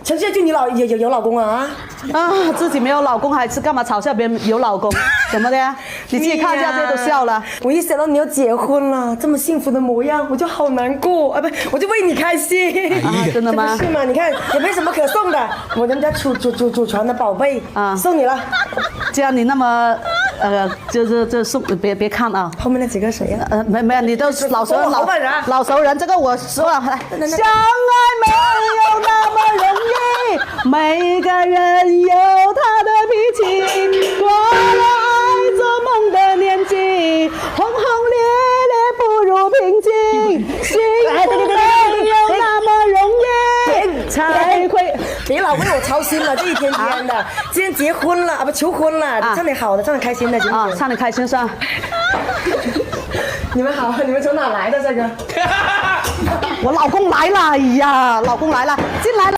陈世俊，你有老公啊？啊，自己没有老公，还是干嘛嘲笑别人有老公？怎么的呀？你自己看一下，这都笑了。我一想到你要结婚了，这么幸福的模样，我就好难过啊！不，我就为你开心啊，真的吗？是吗？你看也没什么可送的，我人家祖传的宝贝啊，送你了。既然你那么这送别看啊。后面那几个谁呀？没有，你都是老熟人，老熟人，这个我说了，相爱没有那么容易，每个人有他的脾气，过了爱做梦的年纪，轰轰烈烈不如平静，幸福没有那么容易，才会。别老为我操心了，这一天天的，今天结婚了啊，不求婚了，唱点好的，唱点开心的，行不行？唱点开心是吧？你们好，你们从哪来的这个？我老公来了，哎呀，老公来了，进来了。